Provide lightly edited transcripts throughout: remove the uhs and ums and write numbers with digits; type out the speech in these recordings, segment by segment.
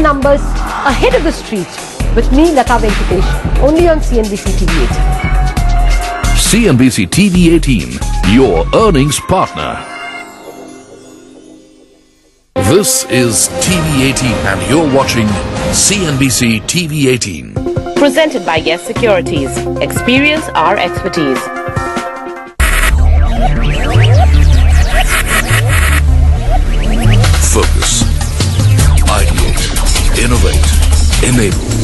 numbers ahead of the street with me, Lata Venkatesh, only on CNBC TV 18. CNBC TV 18, your earnings partner. This is TV 18 and you're watching CNBC TV 18. Presented by Yes Securities. Experience our expertise. Focus. Ideate. Innovate. Enable.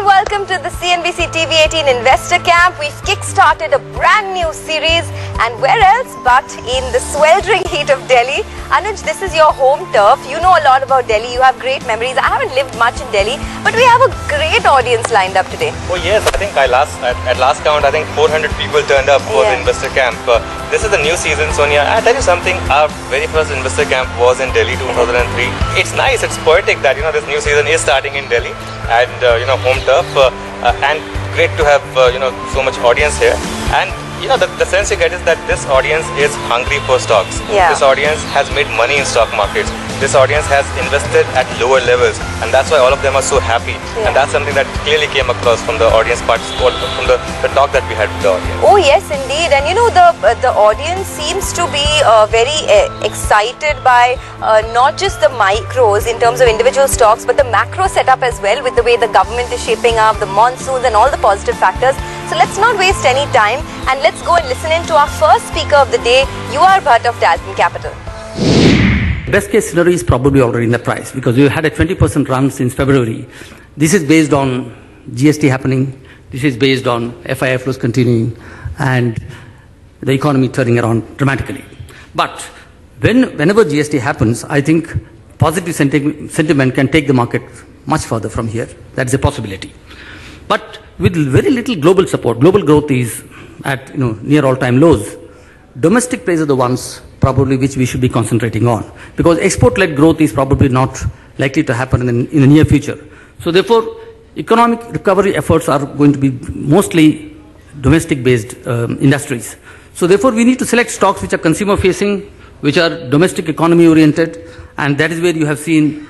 Welcome to the CNBC TV 18 Investor Camp. We've kick-started a brand new series, and where else but in the sweltering heat of Delhi. Anuj, this is your home turf. You know a lot about Delhi. You have great memories. I haven't lived much in Delhi, but we have a great audience lined up today. Oh yes, I think at last count, I think 400 people turned up for the Investor Camp. This is the new season, Sonia. I'll tell you something. Our very first Investor Camp was in Delhi 2003. It's nice. It's poetic that this new season is starting in Delhi, and home turf. And great to have so much audience here, and the sense you get is that this audience is hungry for stocks. This audience has made money in stock markets. This audience has invested at lower levels, and that's why all of them are so happy. And that's something that clearly came across from the audience participation, from the talk that we had with the audience. Oh yes, indeed. And the audience seems to be very excited by not just the micros in terms of individual stocks, but the macro setup as well, with the way the government is shaping up, the monsoons and all the positive factors. So let's not waste any time, and let's go and listen in to our first speaker of the day, UR Bhatt of Dalton Capital. Best case scenario is probably already in the price, because we had a 20% run since February. This is based on GST happening. This is based on FII flows continuing and the economy turning around dramatically. But whenever GST happens, I think positive sentiment can take the market much further from here. That is a possibility. But with very little global support, global growth is at near all-time lows. Domestic plays are the ones probably which we should be concentrating on, because export-led growth is probably not likely to happen in the near future. So therefore, economic recovery efforts are going to be mostly domestic-based industries. So therefore, we need to select stocks which are consumer-facing, which are domestic economy-oriented, and that is where you have seen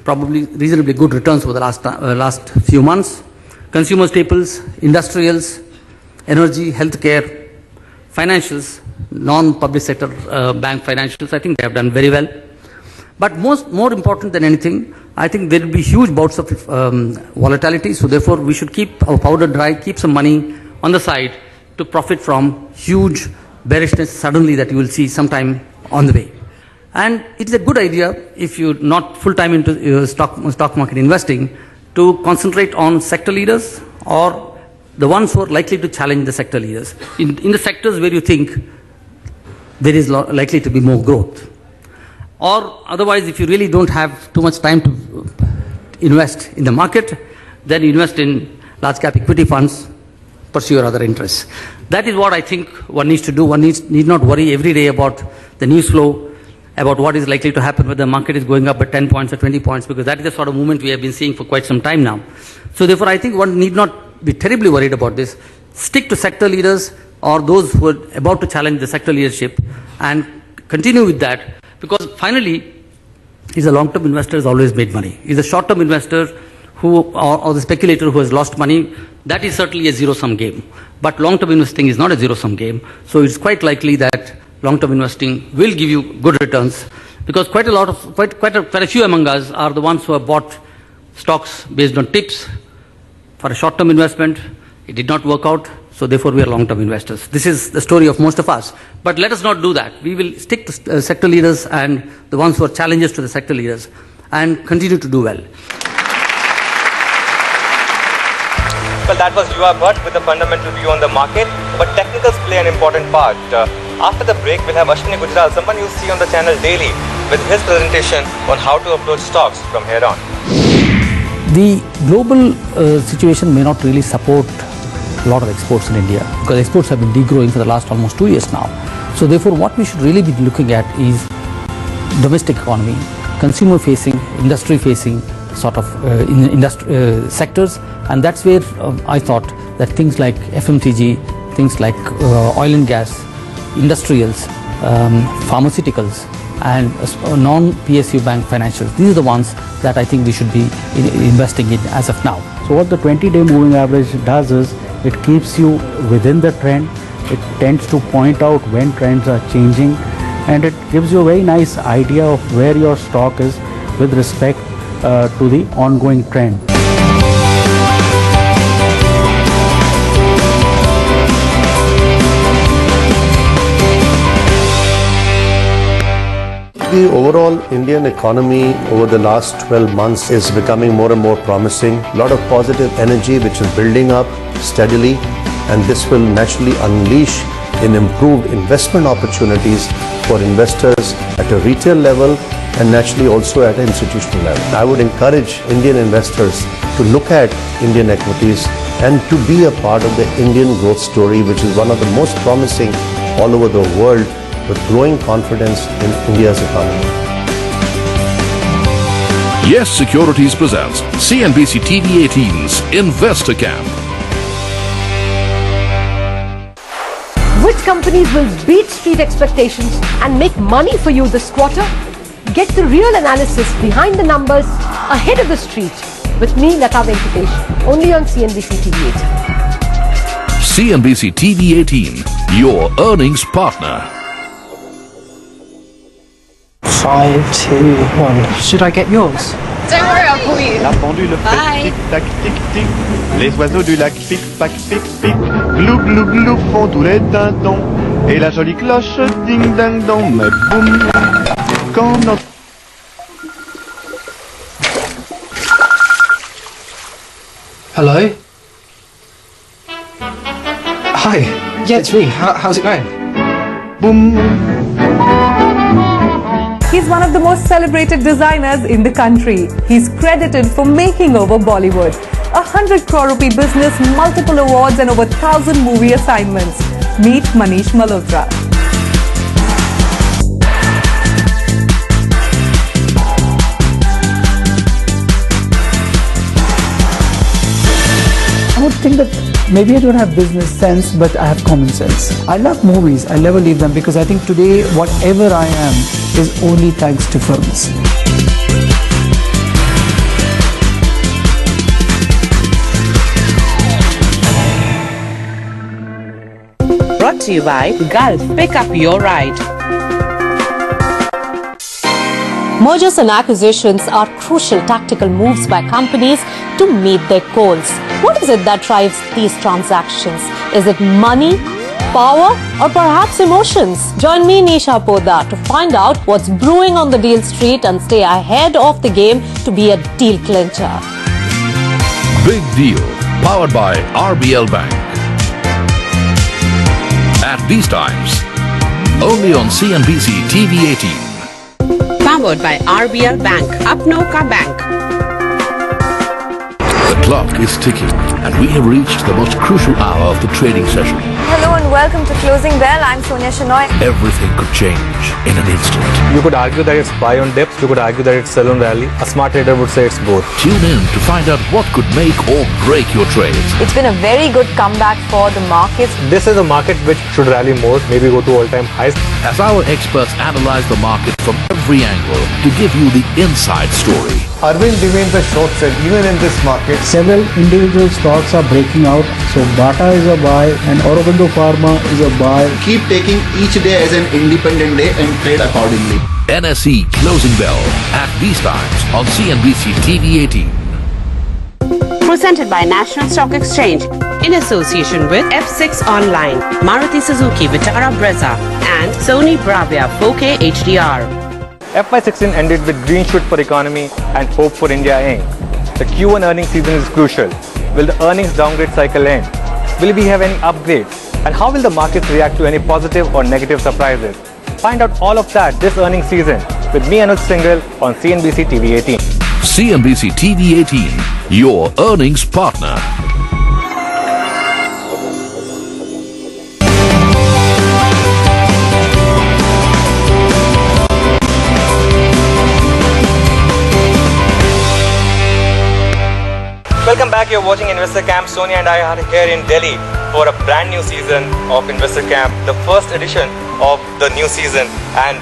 probably reasonably good returns over the last few months. Consumer staples, industrials, energy, healthcare, financials, non-public sector bank financials, I think they have done very well. But more important than anything, I think there will be huge bouts of volatility. So therefore, we should keep our powder dry, keep some money on the side to profit from huge bearishness suddenly that you will see sometime on the way. And it is a good idea, if you're not full-time into stock market investing, to concentrate on sector leaders or the ones who are likely to challenge the sector leaders. In the sectors where you think there is likely to be more growth. Or otherwise, if you really don't have too much time to invest in the market, then invest in large cap equity funds, pursue your other interests. That is what I think one needs to do. One need not worry every day about the news flow, about what is likely to happen when the market is going up by 10 points or 20 points, because that is the sort of movement we have been seeing for quite some time now. So therefore, I think one need not be terribly worried about this. Stick to sector leaders or those who are about to challenge the sector leadership, and continue with that, because finally, is a long-term investor has always made money. Is a short-term investor or the speculator who has lost money, that is certainly a zero-sum game. But long-term investing is not a zero-sum game. So it's quite likely that long-term investing will give you good returns, because quite a few among us are the ones who have bought stocks based on tips for a short-term investment. It did not work out, so therefore we are long-term investors. This is the story of most of us. But let us not do that. We will stick to sector leaders and the ones who are challengers to the sector leaders, and continue to do well. Well, that was UR Bhatt with a fundamental view on the market, but technicals play an important part. After the break, we'll have Ashwini Gujral, someone you see on the channel daily, with his presentation on how to approach stocks from here on. The global situation may not really support a lot of exports in India, because exports have been degrowing for the last almost 2 years now. So therefore, what we should really be looking at is domestic economy, consumer facing, industry facing sort of sectors, and that's where I thought that things like FMCG, things like oil and gas, industrials, pharmaceuticals, and non-PSU bank financials, these are the ones that I think we should be investing in as of now. So what the 20-day moving average does is it keeps you within the trend. It tends to point out when trends are changing, and it gives you a very nice idea of where your stock is with respect to the ongoing trend. The overall Indian economy over the last 12 months is becoming more and more promising. A lot of positive energy which is building up steadily, and this will naturally unleash in improved investment opportunities for investors at a retail level and naturally also at an institutional level. I would encourage Indian investors to look at Indian equities and to be a part of the Indian growth story, which is one of the most promising all over the world, with growing confidence in India's economy. Yes Securities presents CNBC TV 18's Investor Camp. Which companies will beat street expectations and make money for you this quarter? Get the real analysis behind the numbers ahead of the street with me, Lata Venkatesh, only on CNBC TV 18. CNBC TV 18, your earnings partner. 5, 2, 1. Should I get yours? Don't worry, I'll call you. La pendule fait tic-tac, tic-tic. Les oiseaux du lac pic-pac, pic-pic. Glou, glou, glou font tous les dindons. Et la jolie cloche ding-ding-dong. Mais boum, quand notre... Hello? Hi. Yeah, it's me. How's it going? Boom. He's one of the most celebrated designers in the country. He's credited for making over Bollywood. 100 crore rupee business, multiple awards and over 1,000 movie assignments. Meet Manish Malhotra. I would think that maybe I don't have business sense, but I have common sense. I love movies. I never leave them because I think today whatever I am is only thanks to films. Brought to you by Gulf. Pick up your ride. Mergers and acquisitions are crucial tactical moves by companies to meet their goals. What is it that drives these transactions? Is it money, power, or perhaps emotions? Join me, Nisha Poddar, to find out what's brewing on the deal street and stay ahead of the game to be a deal clincher. Big Deal, powered by RBL Bank. At these times, only on CNBC TV 18. Powered by RBL Bank, Apno Ka Bank. The clock is ticking, and we have reached the most crucial hour of the trading session. Hello and welcome to Closing Bell. I'm Sonia Shenoy. Everything could change in an instant. You could argue that it's buy on dips, you could argue that it's sell on rally. A smart trader would say it's both. Tune in to find out what could make or break your trades. It's been a very good comeback for the markets. This is a market which should rally more, maybe go to all-time highs. As our experts analyze the market from every angle to give you the inside story. Arvind remains a short sell even in this market. Several individual stocks are breaking out. So Bata is a buy and Aurobindo Pharma is a buy. Keep taking each day as an independent day and trade accordingly. NSE Closing Bell at these times on CNBC TV 18. Presented by National Stock Exchange in association with F6 Online, Maruti Suzuki Vitara Brezza, and Sony Bravia 4K HDR. FY16 ended with green shoot for economy and hope for India Inc. The Q1 earnings season is crucial. Will the earnings downgrade cycle end? Will we have any upgrades? And how will the markets react to any positive or negative surprises? Find out all of that this earnings season with me, Anuj Singhal, on CNBC TV 18. CNBC TV 18, your earnings partner. Welcome back. You're watching Investor Camp. Sonia and I are here in Delhi for a brand new season of Investor Camp, the first edition of the new season, and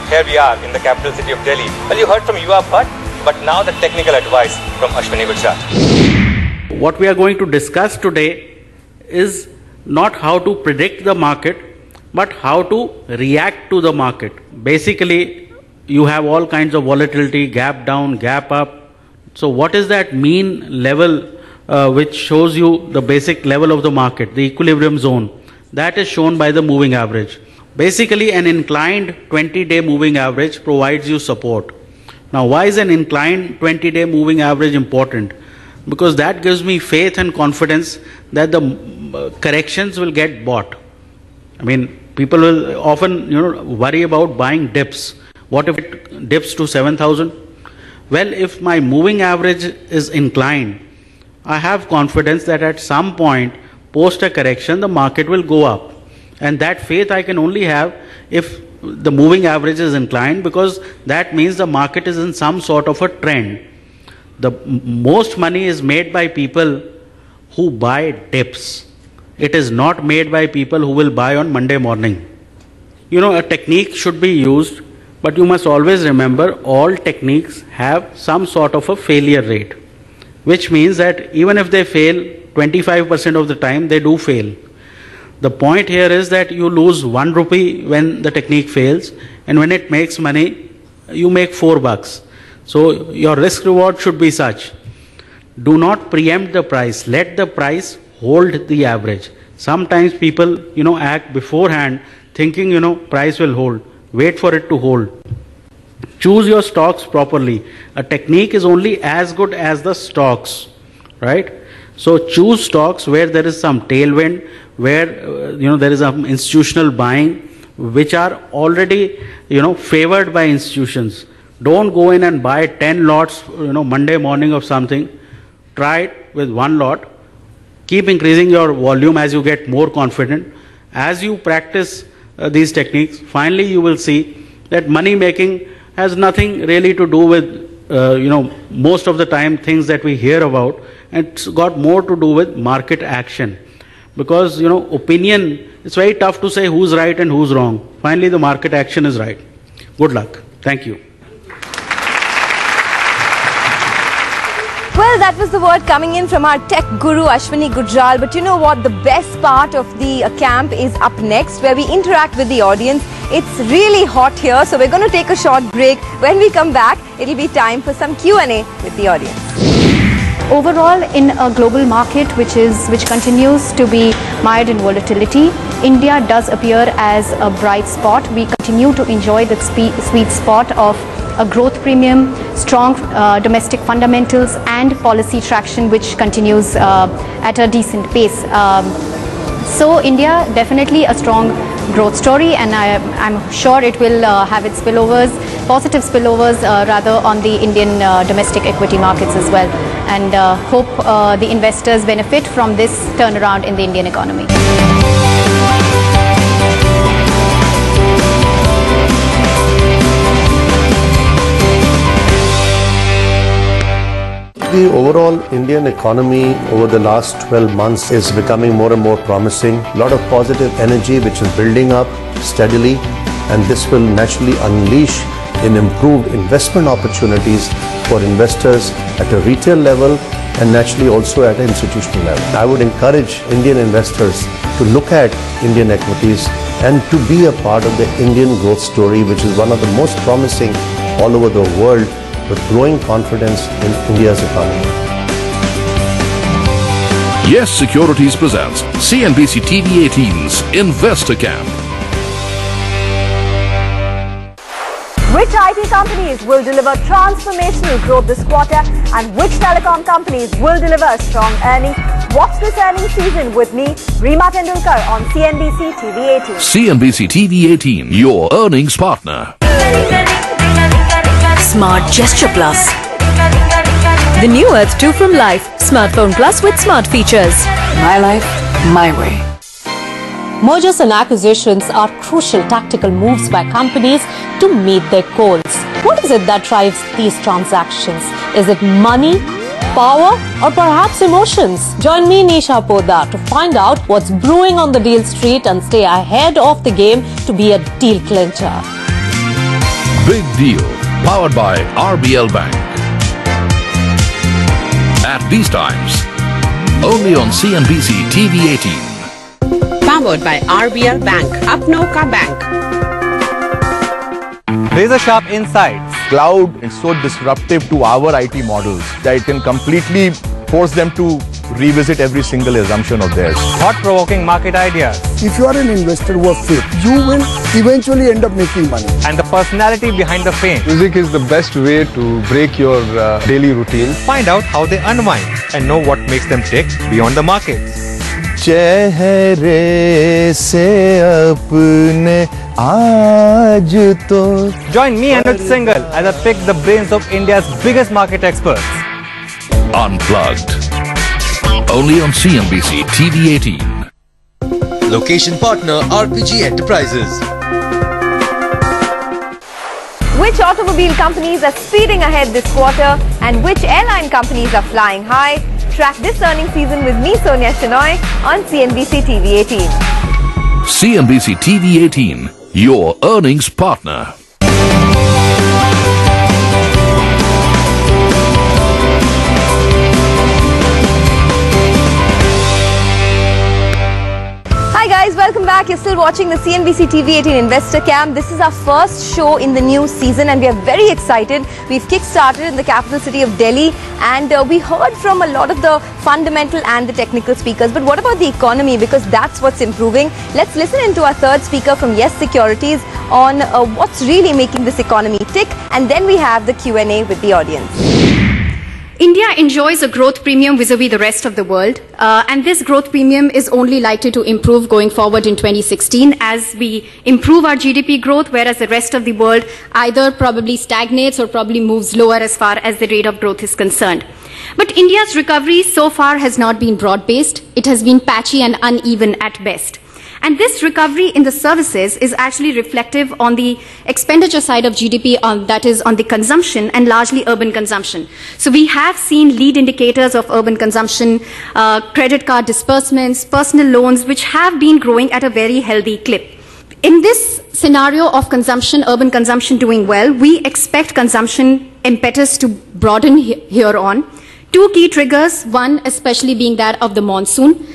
here we are in the capital city of Delhi. Well, you heard from Yuva Bhatt, but now the technical advice from Ashwini Gujral. What we are going to discuss today is not how to predict the market, but how to react to the market. Basically, you have all kinds of volatility, gap down, gap up. So what is that mean level which shows you the basic level of the market, the equilibrium zone? That is shown by the moving average. Basically, an inclined 20-day moving average provides you support. Now, why is an inclined 20-day moving average important? Because that gives me faith and confidence that the corrections will get bought. I mean, people will often, worry about buying dips. What if it dips to 7,000? Well, if my moving average is inclined, I have confidence that at some point, post a correction, the market will go up. And that faith I can only have if the moving average is inclined, because that means the market is in some sort of a trend. The most money is made by people who buy dips. It is not made by people who will buy on Monday morning. A technique should be used, but you must always remember all techniques have some sort of a failure rate, which means that even if they fail 25% of the time, they do fail. The point here is that you lose 1 rupee when the technique fails, and when it makes money, you make $4. So your risk reward should be such. Do not preempt the price. Let the price hold the average. Sometimes people, act beforehand thinking, price will hold. Wait for it to hold. Choose your stocks properly. A technique is only as good as the stocks, right? So choose stocks where there is some tailwind, where there is some institutional buying, which are already favored by institutions. Don't go in and buy 10 lots Monday morning of something. Try it with 1 lot. Keep increasing your volume as you get more confident. As you practice these techniques, finally you will see that money making has nothing really to do with most of the time things that we hear about. It's got more to do with market action, because opinion, it's very tough to say who's right and who's wrong. Finally the market action is right. Good luck. Thank you. Well, that was the word coming in from our tech guru Ashwini Gujral. But you know what? The best part of the camp is up next, where we interact with the audience. It's really hot here, so we're going to take a short break. When we come back, it'll be time for some Q&A with the audience. Overall, in a global market which continues to be mired in volatility, India does appear as a bright spot. We continue to enjoy the sweet spot of a growth premium, strong domestic fundamentals, and policy traction which continues at a decent pace. So India, definitely a strong growth story, and I'm sure it will have its spillovers, positive spillovers rather, on the Indian domestic equity markets as well, and hope the investors benefit from this turnaround in the Indian economy. The overall Indian economy over the last 12 months is becoming more and more promising. A lot of positive energy which is building up steadily, and this will naturally unleash in improved investment opportunities for investors at a retail level and naturally also at an institutional level. I would encourage Indian investors to look at Indian equities and to be a part of the Indian growth story, which is one of the most promising all over the world, with growing confidence in India's economy. Yes Securities presents CNBC TV 18's Investor Camp. Which IT companies will deliver transformational growth this quarter, and which telecom companies will deliver strong earnings? Watch this earnings season with me, Reema Tendulkar, on CNBC TV 18. CNBC TV 18, your earnings partner. Smart Gesture Plus. The new Earth 2 from Life. Smartphone Plus with smart features. My life, my way. Mergers and acquisitions are crucial tactical moves by companies to meet their goals. What is it that drives these transactions? Is it money, Power or perhaps emotions? Join me, Nisha Poddar, to find out what's brewing on the deal street and stay ahead of the game to be a deal clincher. Big Deal, powered by RBL Bank. At these times, only on CNBC TV 18. Powered by RBL Bank. Apno Ka Bank. Razor sharp insights. Cloud is so disruptive to our IT models that it can completely force them to revisit every single assumption of theirs. Thought-provoking market ideas. If you are an investor who are fit, you will eventually end up making money. And the personality behind the fame. Music is the best way to break your daily routine. Find out how they unwind and know what makes them tick beyond the markets. चेहरे से अपने आज तो. Join me, Anuj Singhal, as I pick the brains of India's biggest market experts. Unplugged. Only on CNBC TV 18. Location partner RPG Enterprises. Which automobile companies are speeding ahead this quarter and which airline companies are flying high? Track this earnings season with me, Sonia Shenoy, on CNBC TV 18. CNBC TV 18, your earnings partner. Hi guys, welcome back. You're still watching the CNBC TV 18 Investor Camp. This is our first show in the new season and we are very excited. We've kick-started in the capital city of Delhi and we heard from a lot of the fundamental and the technical speakers. But what about the economy? Because that's what's improving. Let's listen into our third speaker from Yes Securities on what's really making this economy tick, and then we have the Q&A with the audience. India enjoys a growth premium vis-a-vis the rest of the world, and this growth premium is only likely to improve going forward in 2016 as we improve our GDP growth, whereas the rest of the world either probably stagnates or probably moves lower as far as the rate of growth is concerned. But India's recovery so far has not been broad-based. It has been patchy and uneven at best. And this recovery in the services is actually reflective on the expenditure side of GDP, that is on the consumption and largely urban consumption. So we have seen lead indicators of urban consumption, credit card disbursements, personal loans, which have been growing at a very healthy clip. In this scenario of consumption, urban consumption doing well, we expect consumption impetus to broaden here on. Two key triggers, one especially being that of the monsoon.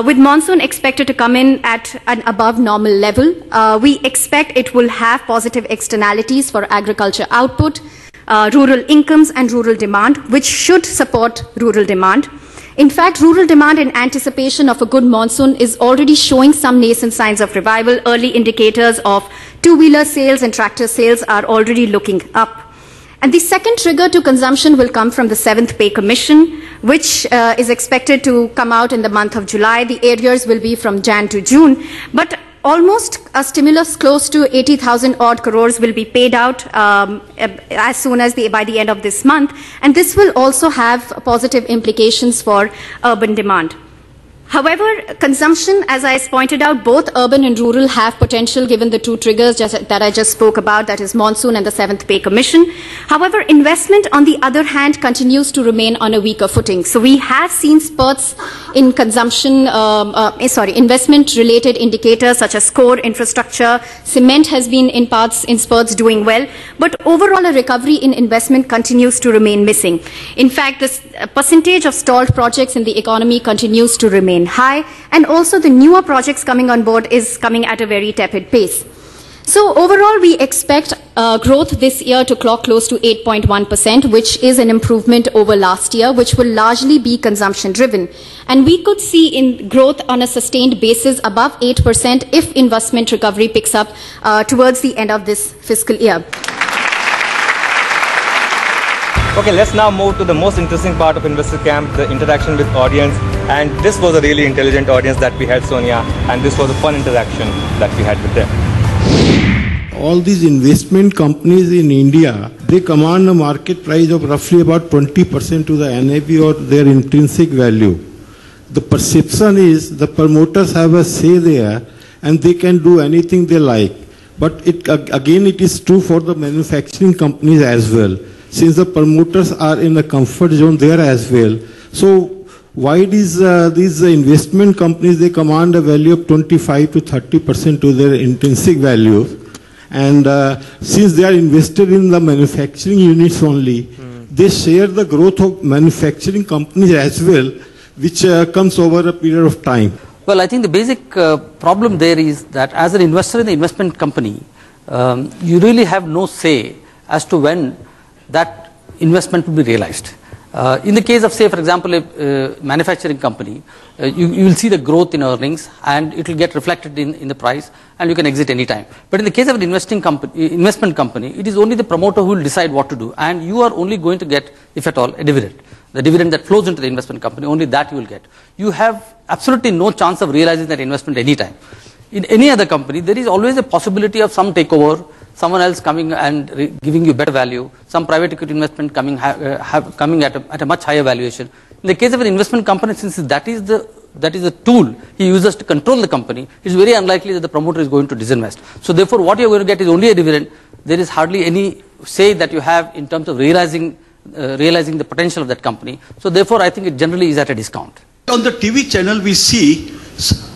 With monsoon expected to come in at an above normal level, we expect it will have positive externalities for agriculture output, rural incomes and rural demand, which should support rural demand. In fact, rural demand in anticipation of a good monsoon is already showing some nascent signs of revival. Early indicators of two-wheeler sales and tractor sales are already looking up. And the second trigger to consumption will come from the 7th Pay Commission, which is expected to come out in the month of July. The arrears will be from Jan to June. But almost a stimulus close to 80,000 odd crores will be paid out as soon as by the end of this month. And this will also have positive implications for urban demand. However, consumption, as I pointed out, both urban and rural have potential given the two triggers that I just spoke about, that is monsoon and the 7th Pay Commission. However, investment, on the other hand, continues to remain on a weaker footing. So we have seen spurts in consumption, investment-related indicators such as core infrastructure. Cement has been in spurts doing well. But overall, a recovery in investment continues to remain missing. In fact, this percentage of stalled projects in the economy continues to remain high, and also the newer projects coming on board is coming at a very tepid pace. So overall, we expect growth this year to clock close to 8.1%, which is an improvement over last year, which will largely be consumption driven. And we could see in growth on a sustained basis above 8% if investment recovery picks up towards the end of this fiscal year. Okay, let's now move to the most interesting part of Investor Camp, the interaction with audience. And this was a really intelligent audience that we had, Sonia, and this was a fun interaction that we had with them. All these investment companies in India, they command a market price of roughly about 20% to the NAV or their intrinsic value. The perception is the promoters have a say there and they can do anything they like. But it is true for the manufacturing companies as well. since the promoters are in the comfort zone there as well. So why these investment companies, they command a value of 25 to 30% to their intrinsic value, and since they are invested in the manufacturing units only, they share the growth of manufacturing companies as well, which comes over a period of time. Well, I think the basic problem there is that as an investor in the investment company, you really have no say as to when that investment will be realized. In the case of, say, for example, a manufacturing company, you will see the growth in earnings and it will get reflected in the price and you can exit any time. But in the case of an investment company, it is only the promoter who will decide what to do, and you are only going to get, if at all, a dividend. The dividend that flows into the investment company, only that you will get. You have absolutely no chance of realizing that investment any time. In any other company, there is always a possibility of some takeover, someone else coming and giving you better value, some private equity investment coming at a much higher valuation. In the case of an investment company, since that is the tool he uses to control the company, it is very unlikely that the promoter is going to disinvest. So therefore, what you are going to get is only a dividend. There is hardly any say that you have in terms of realizing the potential of that company. So therefore, I think it generally is at a discount. On the TV channel, we see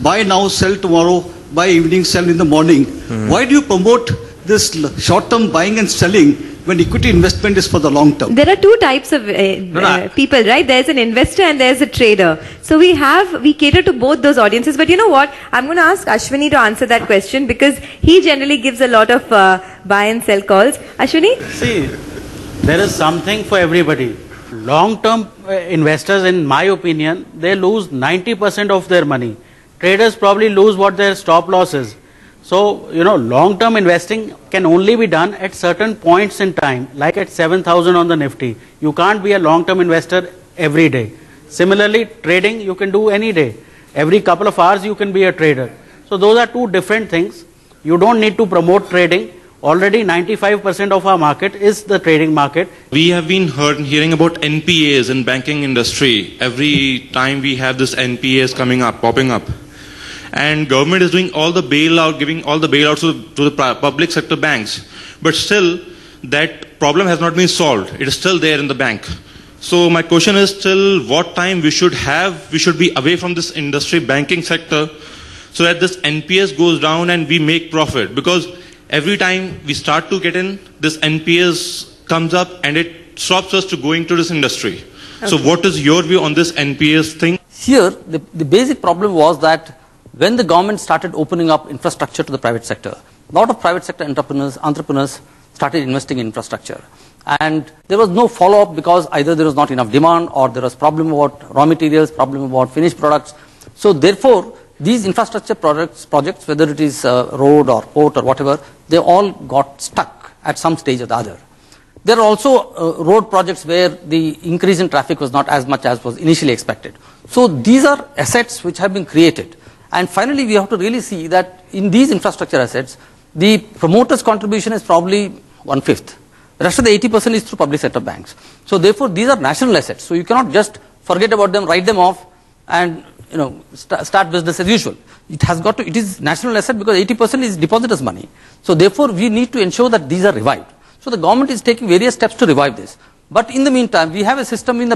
buy now, sell tomorrow, buy evening, sell in the morning. Why do you promote this short-term buying and selling when equity investment is for the long term? There are two types of people, right? There's an investor and there's a trader. So we cater to both those audiences. But you know what? I'm going to ask Ashwini to answer that question because he generally gives a lot of buy and sell calls. Ashwini? See, there is something for everybody. Long-term investors, in my opinion, they lose 90% of their money. Traders probably lose what their stop loss is. So, long-term investing can only be done at certain points in time, like at 7,000 on the Nifty. You can't be a long-term investor every day. Similarly, trading you can do any day. Every couple of hours you can be a trader. So those are two different things. You don't need to promote trading. Already 95% of our market is the trading market. We have been hearing about NPAs in banking industry. Every time we have this NPAs popping up. And government is doing all the bailout, giving all the bailouts to the public sector banks. But still, that problem has not been solved. It is still there in the bank. So my question is, till what time we should be away from this industry, banking sector, so that this NPS goes down and we make profit? Because every time we start to get in, this NPS comes up and it stops us to going to this industry. Okay. So what is your view on this NPS thing? Here, the basic problem was that when the government started opening up infrastructure to the private sector, a lot of private sector entrepreneurs started investing in infrastructure. And there was no follow-up because either there was not enough demand or there was problem about raw materials, problem about finished products. So therefore, these infrastructure projects, whether it is road or port or whatever, they all got stuck at some stage or the other. There are also road projects where the increase in traffic was not as much as was initially expected. So these are assets which have been created. And finally, we have to really see that in these infrastructure assets, the promoter's contribution is probably 1/5. The rest of the 80% is through public sector banks. So therefore, these are national assets. So you cannot just forget about them, write them off, and start business as usual. It is national asset because 80% is depositors' money. So therefore, we need to ensure that these are revived. So the government is taking various steps to revive this. But in the meantime, we have a system in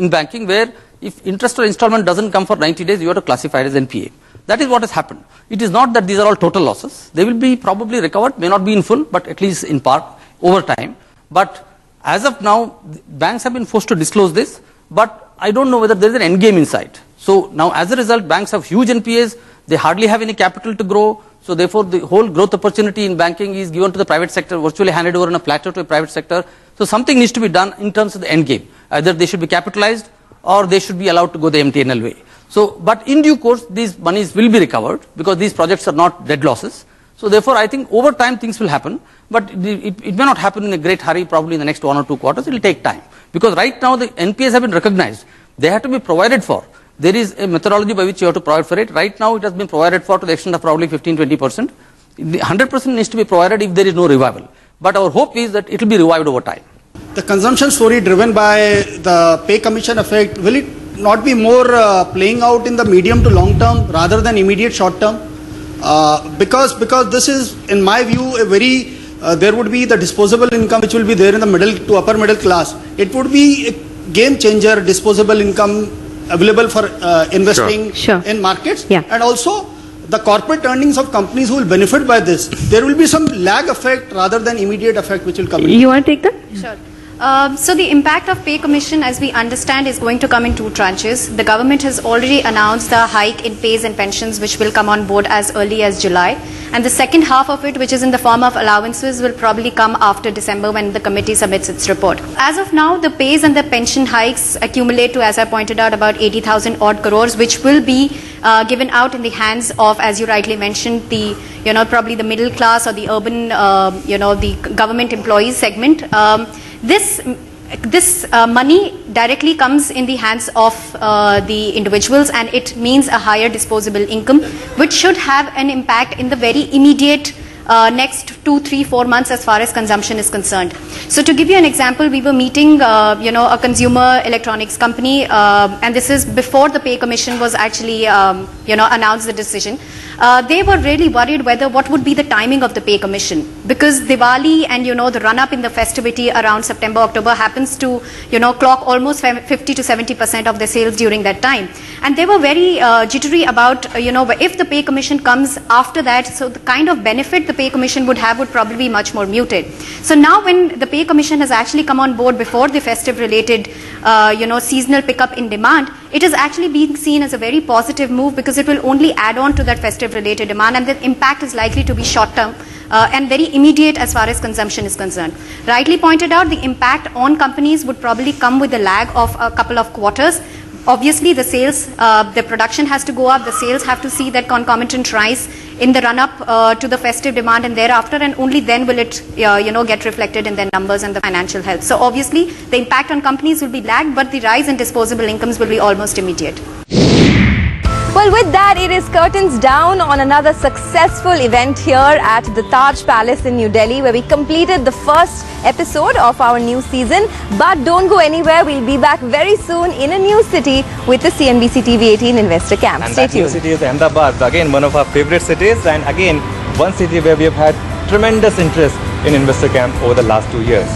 banking where if interest or installment doesn't come for 90 days, you have to classify it as NPA. That is what has happened. It is not that these are all total losses. They will be probably recovered, may not be in full, but at least in part over time. But as of now, banks have been forced to disclose this, but I don't know whether there is an end game in sight. So now as a result, banks have huge NPAs, they hardly have any capital to grow. So therefore, the whole growth opportunity in banking is given to the private sector, virtually handed over on a platter to a private sector. So something needs to be done in terms of the end game. Either they should be capitalized or they should be allowed to go the MTNL way. So, but in due course, these monies will be recovered because these projects are not dead losses. So therefore, I think over time things will happen, but it may not happen in a great hurry, probably in the next 1 or 2 quarters. It will take time because right now the NPAs have been recognized. They have to be provided for. There is a methodology by which you have to provide for it. Right now it has been provided for to the extent of probably 15-20%. 100% needs to be provided if there is no revival. But our hope is that it will be revived over time. The consumption story driven by the pay commission effect, will it not be more playing out in the medium to long term rather than immediate short term? Because this is, in my view, a very there would be the disposable income which will be there in the middle to upper middle class. It would be a game changer, disposable income available for investing in markets. And also the corporate earnings of companies who will benefit by this. There will be some lag effect rather than immediate effect which will come in. You want to take that? Sure. So the impact of pay commission, as we understand, is going to come in 2 tranches. The government has already announced the hike in pays and pensions, which will come on board as early as July. And the second half of it, which is in the form of allowances, will probably come after December when the committee submits its report. As of now, the pays and the pension hikes accumulate to, as I pointed out, about 80,000 odd crores, which will be given out in the hands of, as you rightly mentioned, the probably the middle class or the urban, the government employees segment. This money directly comes in the hands of the individuals, and it means a higher disposable income, which should have an impact in the very immediate next 2, 3, 4 months as far as consumption is concerned. So to give you an example, we were meeting a consumer electronics company, and this is before the pay commission was actually announced the decision. They were really worried what would be the timing of the pay commission, because Diwali and the run up in the festivity around September, October happens to clock almost 50 to 70% of the sales during that time, and they were very jittery about if the pay commission comes after that, so the kind of benefit the pay commission would have would probably be much more muted. So now when the pay commission has actually come on board before the festive related seasonal pickup in demand, it is actually being seen as a very positive move, because it will only add on to that festive related demand, and the impact is likely to be short term and very immediate as far as consumption is concerned. Rightly pointed out, the impact on companies would probably come with a lag of a couple of quarters. Obviously the sales, the production has to go up, the sales have to see that concomitant rise in the run up to the festive demand, and thereafter, and only then will it get reflected in their numbers and the financial health. So obviously the impact on companies will be lagged, but the rise in disposable incomes will be almost immediate. Well, with that, it is curtains down on another successful event here at the Taj Palace in New Delhi, where we completed the first episode of our new season. But don't go anywhere. We'll be back very soon in a new city with the CNBC TV 18 Investor Camp. And Stay that new tuned. city is Ahmedabad, again one of our favorite cities, and again one city where we have had tremendous interest in Investor Camp over the last 2 years.